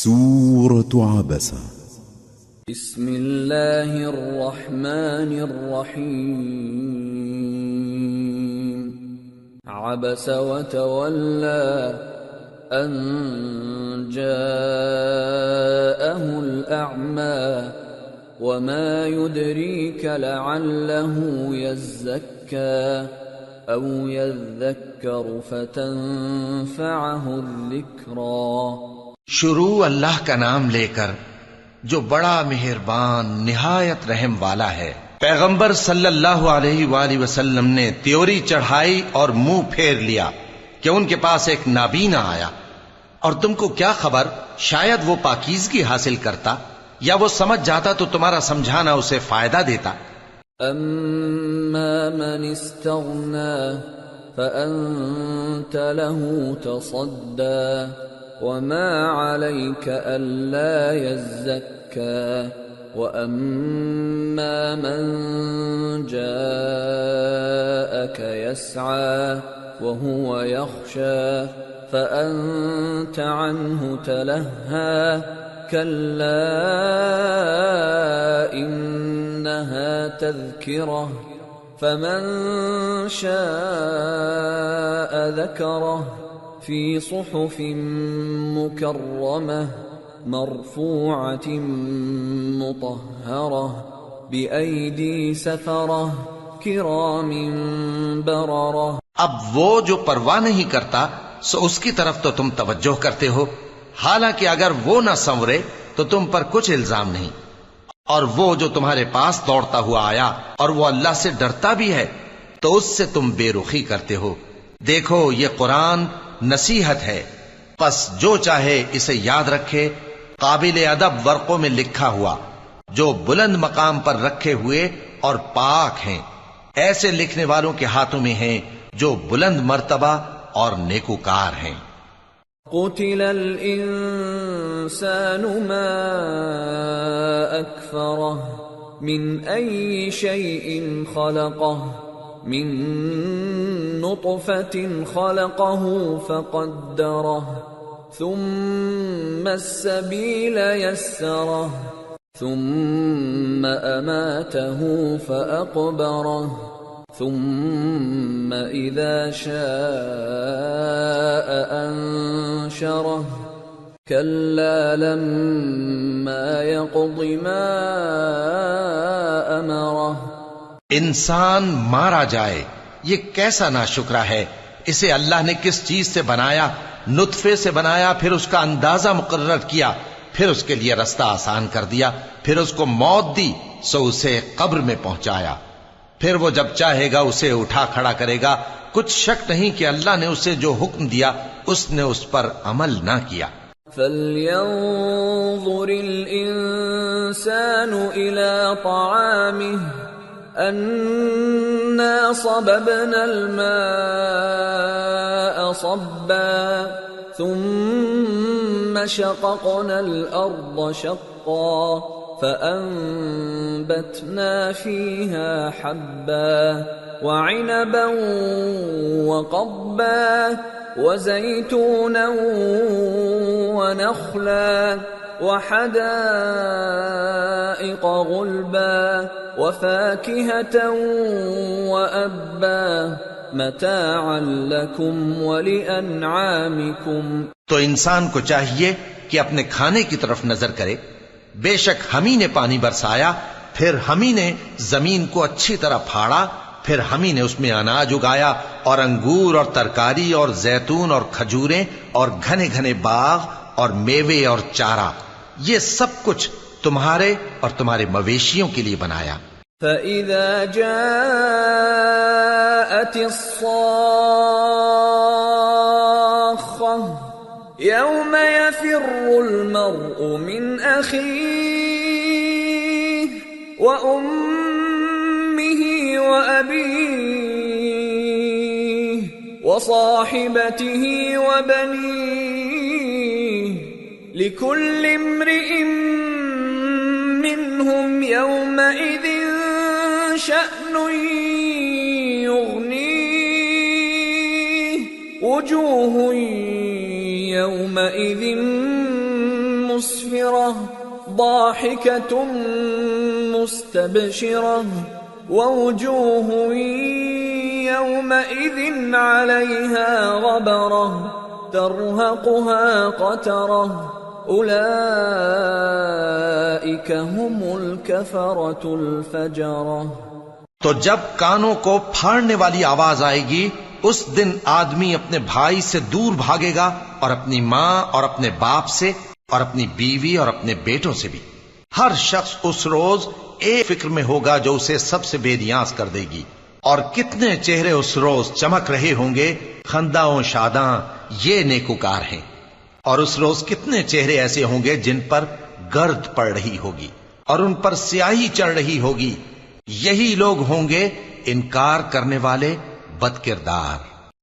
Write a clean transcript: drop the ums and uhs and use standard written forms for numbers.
سورة عبسة. بسم الله الرحمن الرحيم. عبس وتولى أن جاءه الأعمى وما يدريك لعله يزكى أو يذكر فتنفعه الذكرى. شروع اللہ کا نام لے کر جو بڑا مہربان نہایت رحم والا ہے۔ پیغمبر صلی اللہ علیہ وآلہ وسلم نے تیوری چڑھائی اور منہ پھیر لیا کہ ان کے پاس ایک نابینا آیا، اور تم کو کیا خبر شاید وہ پاکیزگی حاصل کرتا یا وہ سمجھ جاتا تو تمہارا سمجھانا اسے فائدہ دیتا۔ اما من استغنى فأنت له تصدى وما عليك ألا يزكى وأما من جاءك يسعى وهو يخشى فأنت عنه تلهى كلا إنها تذكرة فمن شاء ذكره في صحف مكرمة مرفوعة مطهرة بأيدي سفرة كرام بررة۔ اب وہ جو پرواہ نہیں کرتا سو اس کی طرف تو تم توجہ کرتے ہو، حالانکہ اگر وہ نہ سنورے تو تم پر کچھ الزام نہیں، اور وہ جو تمہارے پاس دوڑتا ہوا آیا اور وہ اللہ سے ڈرتا بھی ہے تو اس سے تم بے رخی کرتے ہو۔ دیکھو یہ قرآن نصیحت ہے، پس جو چاہے اسے یاد رکھے، قابل ادب ورقوں میں لکھا ہوا، جو بلند مقام پر رکھے ہوئے اور پاک ہیں، ایسے لکھنے والوں کے ہاتھوں میں ہیں جو بلند مرتبہ اور نیکوکار ہیں۔ قتل الانسان ما اکفرہ من ای شیء خلقہ من نطفة خلقه فقدره ثم السبيل يسره ثم أماته فأقبره ثم إذا شاء أنشره كلا لما يقض ما أمره۔ انسان مارا جائے، یہ کیسا ناشکرا ہے۔ اسے اللہ نے کس چیز سے بنایا؟ نطفے سے بنایا، پھر اس کا اندازہ مقرر کیا، پھر اس کے لیے رستہ آسان کر دیا، پھر اس کو موت دی سو اسے قبر میں پہنچایا، پھر وہ جب چاہے گا اسے اٹھا کھڑا کرے گا۔ کچھ شک نہیں کہ اللہ نے اسے جو حکم دیا اس نے اس پر عمل نہ کیا۔ فَلْيَنظُرِ الْإِنسَانُ إِلَى طَعَامِهِ أَنَّا صَبَبْنَا الْمَاءَ صَبًّا ثُمَّ شَقَقْنَا الْأَرْضَ شَقًّا فَأَنبَتْنَا فِيهَا حَبًّا وَعِنَبًا وَقَضْبًا وَزَيْتُونًا وَنَخْلًا وحدائق غلبا وفاكهة وأبا متاعا لكم ولأنعامكم۔ تو انسان کو چاہیے کہ اپنے کھانے کی طرف نظر کرے۔ بے شک ہم ہی نے پانی برسایا، پھر ہم ہی نے زمین کو اچھی طرح پھاڑا، پھر ہم ہی نے اس میں اناج اگایا اور انگور اور ترکاری اور زیتون اور کھجوریں اور گھنے گھنے باغ اور میوے اور چارہ، یہ سب کچھ تمہارے اور تمہارے مویشیوں کے لیے بنایا۔ فَإِذَا جَاءَتِ الصَّاخَّةُ يَوْمَ يَفِرُّ الْمَرْءُ مِنْ أَخِيهِ وَأُمِّهِ وَأَبِيهِ وَصَاحِبَتِهِ وَبَنِيهِ لِكُلِّ امْرِئٍ مِّنْهُمْ يَوْمَئِذٍ شَأْنٌ يُغْنِيهِ وُجُوهٌ يَوْمَئِذٍ مسفرة ضاحكة مستبشرة ووجوه يومئذ عليها غبرة ترهقها قترة أولئك هم الكفرة الفجرة۔ تو جب کانوں کو پھاڑنے والی آواز آئے گی اس دن آدمی اپنے بھائی سے دور بھاگے گا اور اپنی ماں اور اپنے باپ سے اور اپنی بیوی اور اپنے بیٹوں سے بھی۔ ہر شخص اس روز ایک فکر میں ہوگا جو اسے سب سے بے نیاز کر دے گی۔ اور کتنے چہرے اس روز چمک رہے ہوں گے، خنداں و شاداں یہ نیکوکار ہیں۔ اور اس روز کتنے چہرے ایسے ہوں گے جن پر گرد پڑ رہی ہوگی اور ان پر سیاہی چڑھ رہی ہوگی، یہی لوگ ہوں گے انکار کرنے والے بد کردار۔